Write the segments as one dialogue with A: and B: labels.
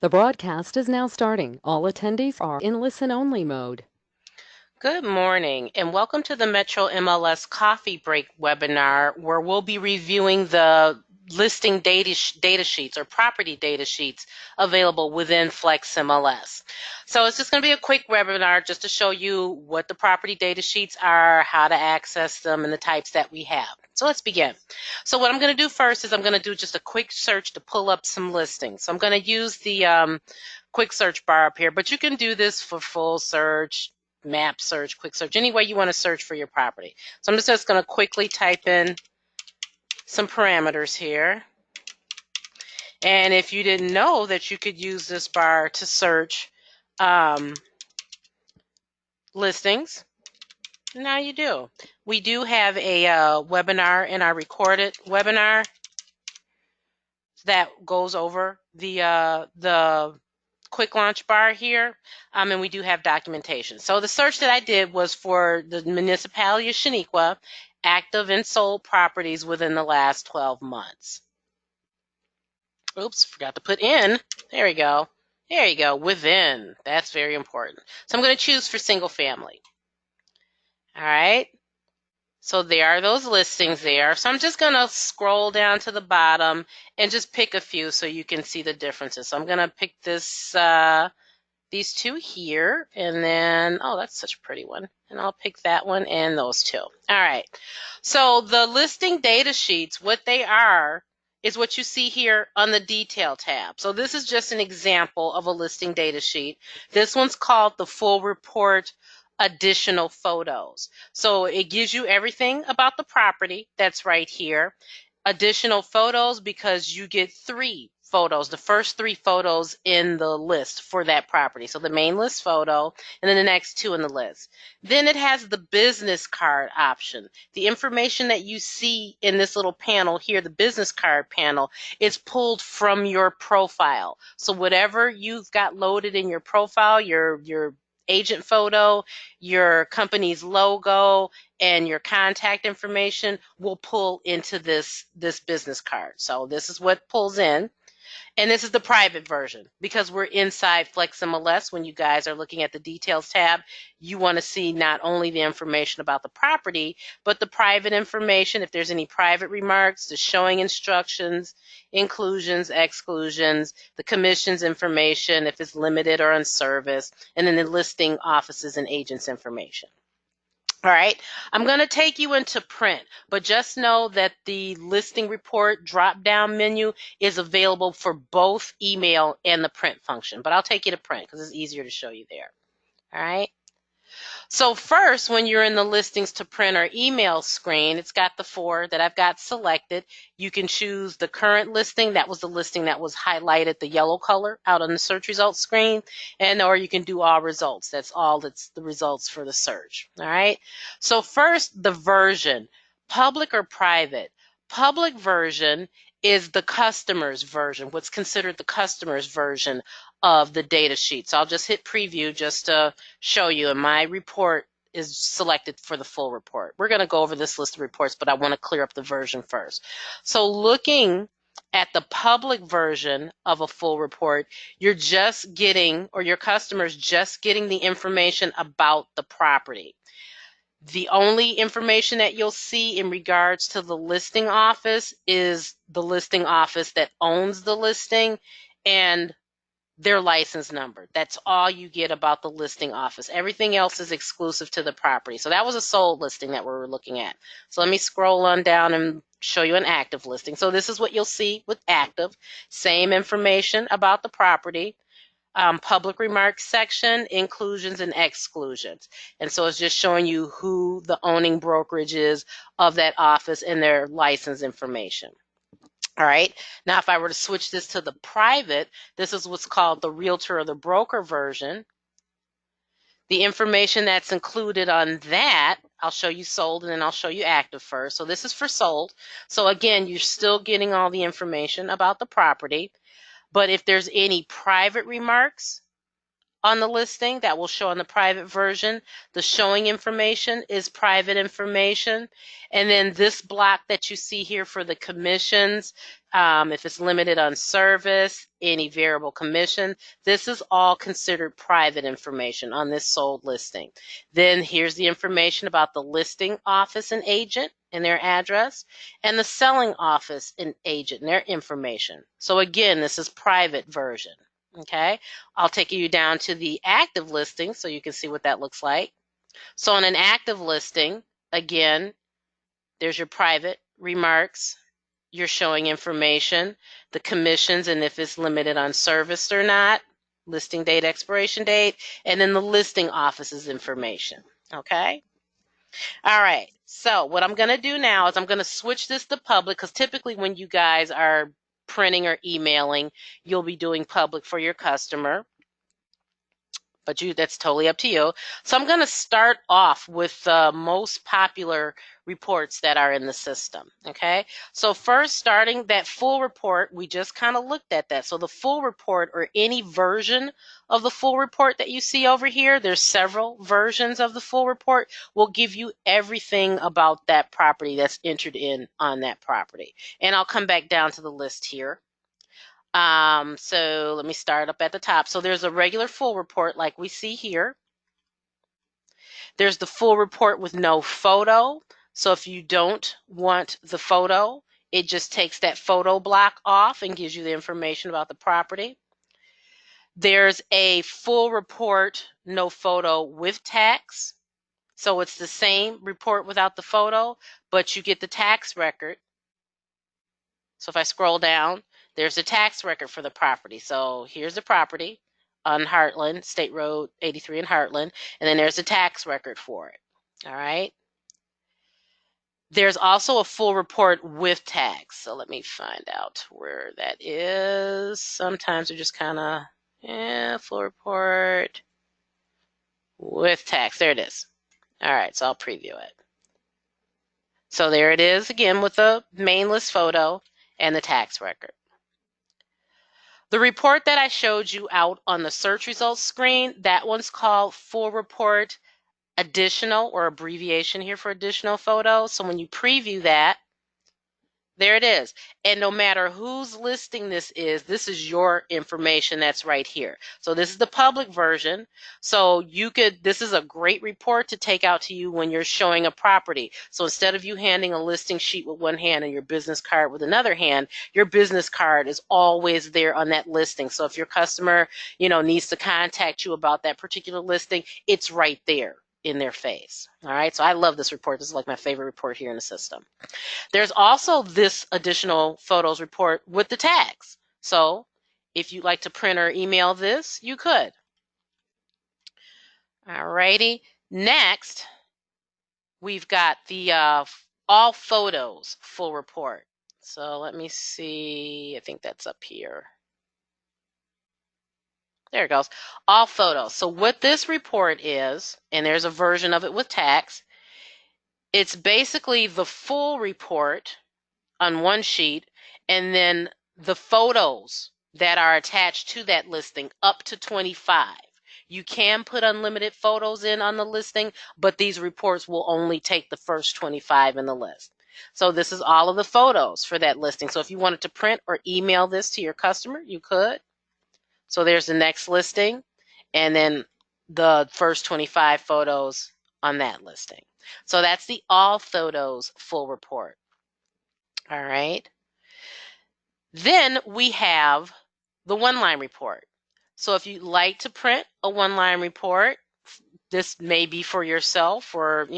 A: The broadcast is now starting. All attendees are in listen-only mode.
B: Good morning, and welcome to the Metro MLS Coffee Break webinar, where we'll be reviewing the listing data sheets or property data sheets available within Flex MLS. So it's just going to be a quick webinar just to show you what the property data sheets are, how to access them, and the types that we have. So let's begin. So what I'm going to do first is I'm going to do just a quick search to pull up some listings. So I'm going to use the quick search bar up here, but you can do this for full search, map search, quick search, any way you want to search for your property. So I'm just going to quickly type in some parameters here. And if you didn't know that you could use this bar to search listings, now you do. We do have a webinar in our recorded webinar that goes over the quick launch bar here, and we do have documentation. So the search that I did was for the municipality of Shaniqua, active and sold properties within the last 12 months. Oops, forgot to put in. There we go. There you go, within. That's very important. So I'm going to choose for single family. All right. So there are those listings there. So I'm just going to scroll down to the bottom and just pick a few so you can see the differences. So I'm going to pick this these two here, and then, oh, that's such a pretty one. And I'll pick that one and those two. All right. So the listing data sheets, what they are is what you see here on the detail tab. So this is just an example of a listing data sheet. This one's called the full report additional photos. So it gives you everything about the property that's right here. Additional photos because you get 3 photos, the first 3 photos in the list for that property. So the main list photo and then the next 2 in the list. Then it has the business card option. The information that you see in this little panel here, the business card panel, is pulled from your profile. So whatever you've got loaded in your profile, your agent photo, your company's logo, and your contact information will pull into this business card. So this is what pulls in. And this is the private version because we're inside Flex MLS. When you guys are looking at the details tab, you want to see not only the information about the property, but the private information, if there's any private remarks, the showing instructions, inclusions, exclusions, the commissions information, if it's limited or on service, and then the listing offices and agents information. All right, I'm going to take you into print, but just know that the listing report drop-down menu is available for both email and the print function, but I'll take you to print because it's easier to show you there. All right. So first, when you're in the listings to print or email screen, it's got the 4 that I've got selected. You can choose the current listing. That was the listing that was highlighted the yellow color out on the search results screen. Or you can do all results. That's the results for the search. All right. So first, the version, public or private. Public version is the customer's version, what's considered the customer's version of the data sheet. So I'll just hit preview just to show you, and my report is selected for the full report. We're going to go over this list of reports, but I want to clear up the version first. So looking at the public version of a full report, you're just getting, or your customer's just getting the information about the property. The only information that you'll see in regards to the listing office is the listing office that owns the listing and their license number. That's all you get about the listing office. Everything else is exclusive to the property. So that was a sold listing that we were looking at. So let me scroll on down and show you an active listing. So this is what you'll see with active. Same information about the property. Public remarks section, inclusions and exclusions. And so it's just showing you who the owning brokerage is of that office and their license information. All right. Now, if I were to switch this to the private, this is what's called the realtor or the broker version. The information that's included on that, I'll show you sold and then I'll show you active first. So this is for sold. So again, you're still getting all the information about the property. But if there's any private remarks on the listing, that will show on the private version. The showing information is private information. And then this block that you see here for the commissions, if it's limited on service, any variable commission. This is all considered private information on this sold listing. Then here's the information about the listing office and agent and their address, and the selling office and agent and their information. So again, this is private version. Okay, I'll take you down to the active listing so you can see what that looks like. So on an active listing, again, there's your private remarks. You're showing information, the commissions, and if it's limited on service or not, listing date, expiration date, and then the listing office's information. Okay? All right. So what I'm going to do now is I'm going to switch this to public, because typically when you guys are printing or emailing, you'll be doing public for your customer. But that's totally up to you. So I'm going to start off with the most popular reports that are in the system. Okay. So first, starting that full report, we just kind of looked at that. So the full report, or any version of the full report that you see over here, there's several versions of the full report, will give you everything about that property that's entered in on that property. And I'll come back down to the list here. So let me start up at the top. So there's a regular full report like we see here. There's the full report with no photo. So if you don't want the photo, it just takes that photo block off and gives you the information about the property. There's a full report, no photo with tax. So it's the same report without the photo, but you get the tax record. So if I scroll down, there's a tax record for the property. So here's the property on Heartland, State Road 83 in Heartland, and then there's a tax record for it. All right. There's also a full report with tax. So let me find out where that is. Sometimes they're just kind of, full report with tax. There it is. All right, so I'll preview it. So there it is again with the main list photo and the tax record. The report that I showed you out on the search results screen, that one's called Full Report Additional, or abbreviation here for additional photos. So when you preview that, there it is. And no matter whose listing this is your information that's right here. So this is the public version. So this is a great report to take out to you when you're showing a property. So instead of you handing a listing sheet with one hand and your business card with another hand, your business card is always there on that listing. So if your customer, needs to contact you about that particular listing, it's right there in their face. All right. So I love this report. This is like my favorite report here in the system. There's also this additional photos report with the tags. So if you'd like to print or email this, you could. All righty. Next, we've got the all photos full report. So let me see. I think that's up here. There it goes. All photos. So what this report is, and there's a version of it with tags, it's basically the full report on one sheet, and then the photos that are attached to that listing, up to 25. You can put unlimited photos in on the listing, but these reports will only take the first 25 in the list. So this is all of the photos for that listing. So if you wanted to print or email this to your customer, you could. So there's the next listing, and then the first 25 photos on that listing. So that's the all photos full report. All right. Then we have the OneLine report. So if you'd like to print a OneLine report, this may be for yourself or,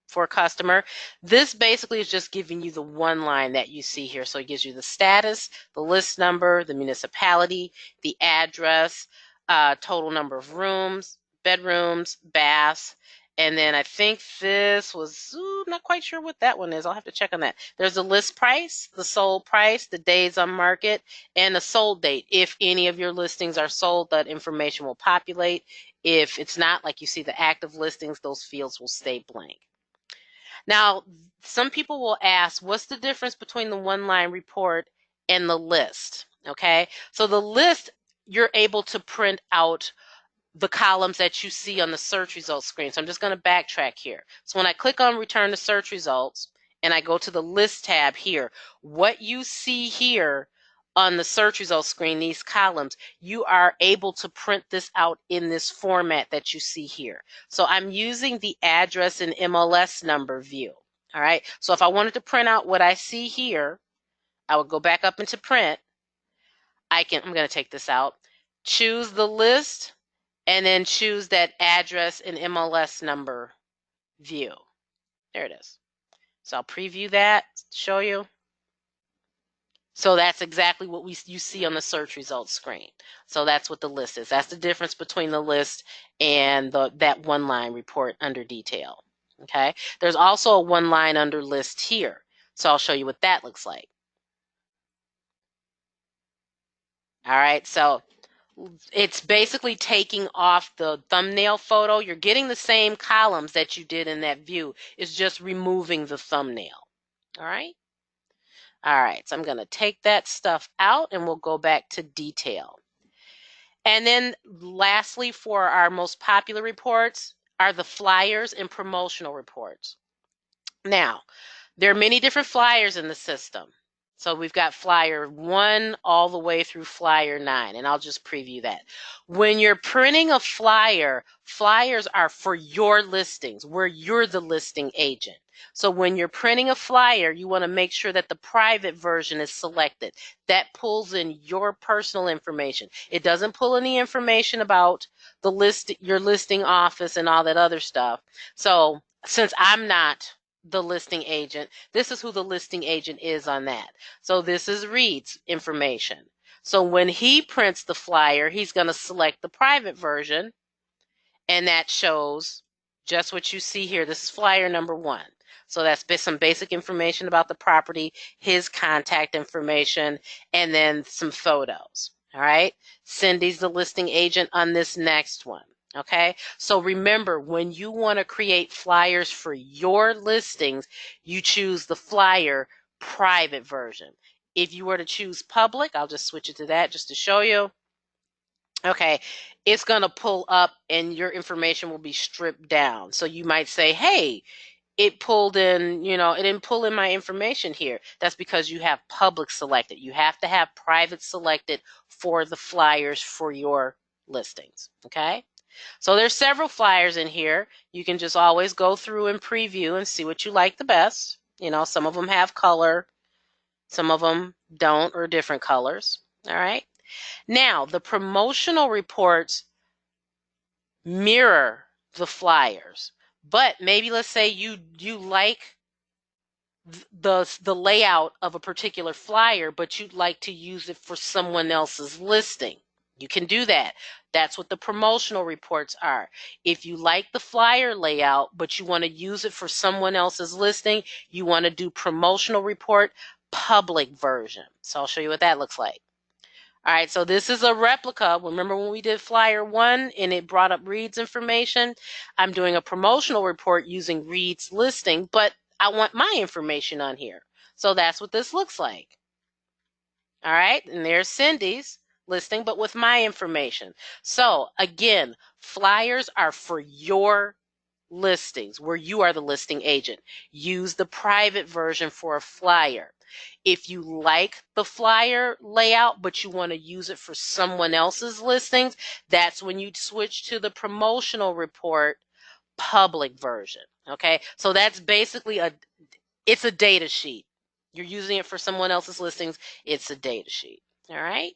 B: for a customer. This basically is just giving you the one line that you see here. So it gives you the status, the list number, the municipality, the address, total number of rooms, bedrooms, baths. And then I think this was, not quite sure what that one is. I'll have to check on that. There's the list price, the sold price, the days on market, and the sold date. If any of your listings are sold, that information will populate. If it's not, like you see the active listings, those fields will stay blank. Now, some people will ask, what's the difference between the OneLine report and the list? Okay, so the list, you're able to print out the columns that you see on the search results screen. So I'm just going to backtrack here. So when I click on return to search results, and I go to the list tab here, what you see here on the search results screen, these columns, you are able to print this out in this format that you see here. So I'm using the address and MLS number view. All right. So if I wanted to print out what I see here, I would go back up into print. I'm going to take this out, choose the list, and then choose that address and MLS number view. There it is. So I'll preview that, show you. So that's exactly what you see on the search results screen. So that's what the list is. That's the difference between the list and that OneLine report under detail. Okay. There's also a OneLine under list here. So I'll show you what that looks like. All right. So it's basically taking off the thumbnail photo. You're getting the same columns that you did in that view. It's just removing the thumbnail. All right. All right, so I'm going to take that stuff out and we'll go back to detail. And then lastly, for our most popular reports are the flyers and promotional reports. Now, there are many different flyers in the system. So we've got flyer 1 all the way through flyer 9, and I'll just preview that. When you're printing a flyer, flyers are for your listings, where you're the listing agent. So when you're printing a flyer, you want to make sure that the private version is selected. That pulls in your personal information. It doesn't pull any information about the your listing office and all that other stuff. So since I'm not the listing agent, this is who the listing agent is on that. So this is Reed's information. So when he prints the flyer, he's going to select the private version, and that shows just what you see here. This is flyer number 1. So that's some basic information about the property, his contact information, and then some photos. All right. Cindy's the listing agent on this next one. Okay, so remember, when you want to create flyers for your listings, you choose the flyer private version. If you were to choose public, I'll just switch it to that just to show you. Okay, it's going to pull up and your information will be stripped down. So you might say, hey, it pulled in, it didn't pull in my information here. That's because you have public selected. You have to have private selected for the flyers for your listings. Okay. So there's several flyers in here. You can just always go through and preview and see what you like the best. Some of them have color, some of them don't, or different colors. All right. Now, the promotional reports mirror the flyers, but maybe let's say you like the layout of a particular flyer, but you'd like to use it for someone else's listing. You can do that. That's what the promotional reports are. If you like the flyer layout, but you want to use it for someone else's listing, you want to do promotional report public version. So I'll show you what that looks like. All right, so this is a replica. Remember when we did flyer 1 and it brought up Reed's information? I'm doing a promotional report using Reed's listing, but I want my information on here. So that's what this looks like. All right, and there's Cindy's listing, but with my information. So again, flyers are for your listings where you are the listing agent. Use the private version for a flyer. If you like the flyer layout, but you want to use it for someone else's listings, that's when you switch to the promotional report public version. Okay, so that's basically it's a data sheet. You're using it for someone else's listings. It's a data sheet. All right.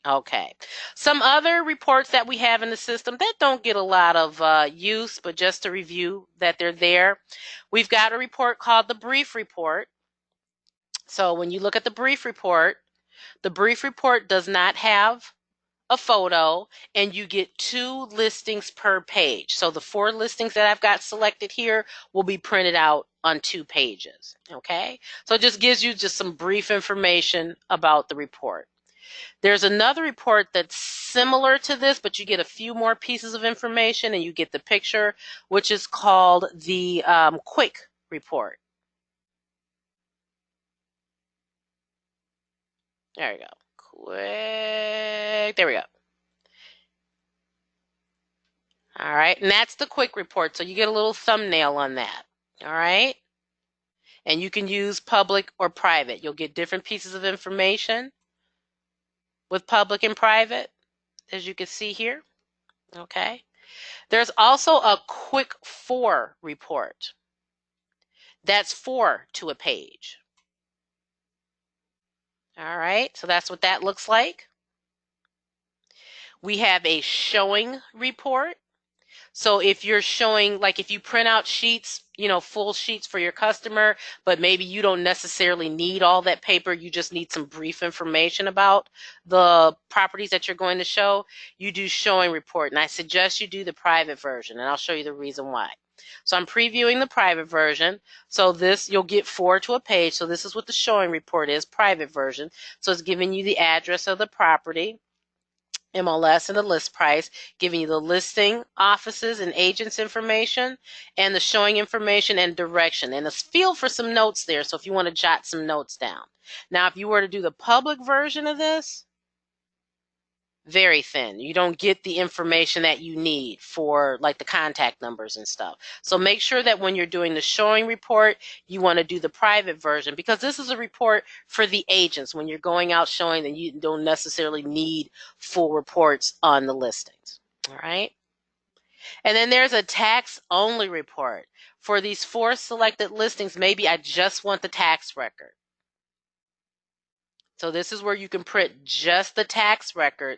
B: Okay. Some other reports that we have in the system that don't get a lot of use, but just to review that they're there. We've got a report called the brief report. So when you look at the brief report does not have a photo, and you get 2 listings per page. So the 4 listings that I've got selected here will be printed out on 2 pages. Okay. So it just gives you just some brief information about the report. There's another report that's similar to this, but you get a few more pieces of information and you get the picture, which is called the quick report. There we go. Quick. There we go. All right. And that's the quick report. So you get a little thumbnail on that. All right. And you can use public or private. You'll get different pieces of information with public and private, as you can see here. Okay. There's also a quick for report. That's 4 to a page. All right, so that's what that looks like. We have a showing report. So if you're showing, like if you print out sheets, full sheets for your customer, but maybe you don't necessarily need all that paper, you just need some brief information about the properties that you're going to show, you do showing report. And I suggest you do the private version, and I'll show you the reason why. So I'm previewing the private version. So this, you'll get 4 to a page. So this is what the showing report is, private version. So it's giving you the address of the property, MLS, and the list price, giving you the listing, offices, and agents information, and the showing information and direction, and a field for some notes there, so if you want to jot some notes down. Now, if you were to do the public version of this, very thin. You don't get the information that you need for like the contact numbers and stuff. So make sure that when you're doing the showing report, you want to do the private version, because this is a report for the agents. When you're going out showing, then you don't necessarily need full reports on the listings. All right. And then there's a tax only report. For these 4 selected listings, maybe I just want the tax record. So this is where you can print just the tax record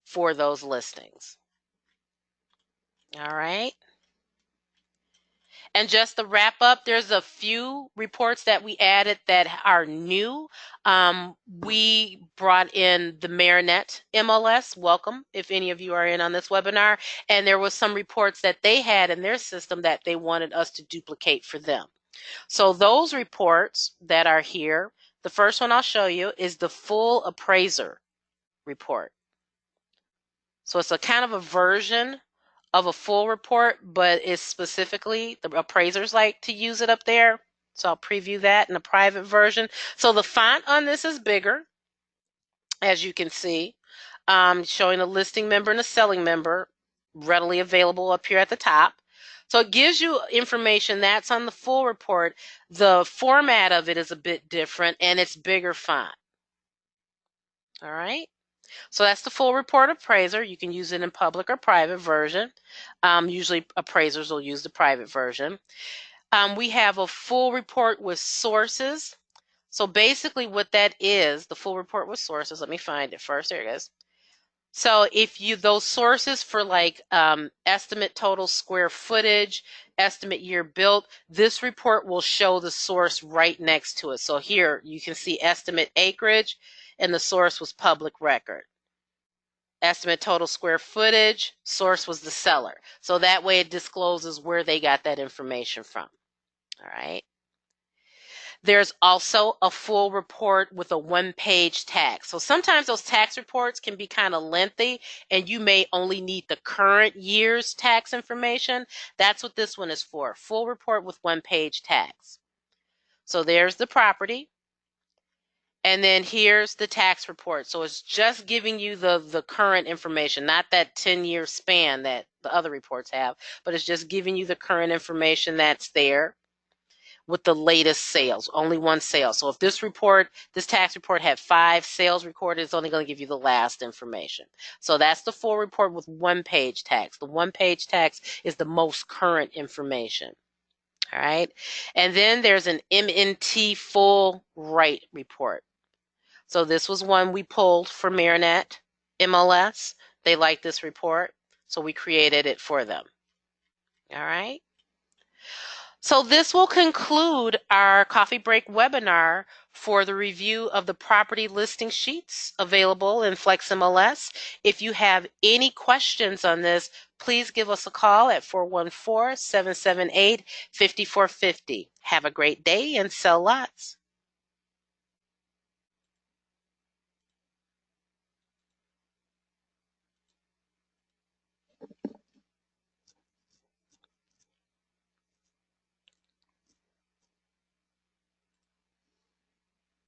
B: for those listings. All right. And just to wrap up, there's a few reports that we added that are new. We brought in the Marinette MLS. Welcome, if any of you are in on this webinar. And there was some reports that they had in their system that they wanted us to duplicate for them. So those reports that are here, the first one I'll show you is the full appraiser report. So it's a kind of a version of a full report, but it's specifically, the appraisers like to use it up there. So I'll preview that in a private version. So the font on this is bigger, as you can see, showing a listing member and a selling member readily available up here at the top. So it gives you information that's on the full report. The format of it is a bit different, and it's bigger font. All right. So that's the full report appraiser. You can use it in public or private version. Usually appraisers will use the private version. We have a full report with sources. So basically what that is, the full report with sources, let me find it first. There it is. So if you, those sources for like estimate total square footage, estimate year built, this report will show the source right next to it. So here you can see estimate acreage, and the source was public record. Estimate total square footage, source was the seller. So that way it discloses where they got that information from. All right. There's also a full report with a 1-page tax. So sometimes those tax reports can be kind of lengthy, and you may only need the current year's tax information. That's what this one is for, full report with 1-page tax. So there's the property. And then here's the tax report. So it's just giving you the current information, not that 10-year span that the other reports have, but it's just giving you the current information that's there with the latest sales, only 1 sale. So if this tax report had 5 sales recorded, it's only going to give you the last information. So that's the full report with 1-page tax. The 1-page tax is the most current information. All right. And then there's an MNT full right report. So this was one we pulled for Marinette MLS. They liked this report, so we created it for them. All right. So this will conclude our coffee break webinar for the review of the property listing sheets available in Flex MLS. If you have any questions on this, please give us a call at 414-778-5450. Have a great day and sell lots.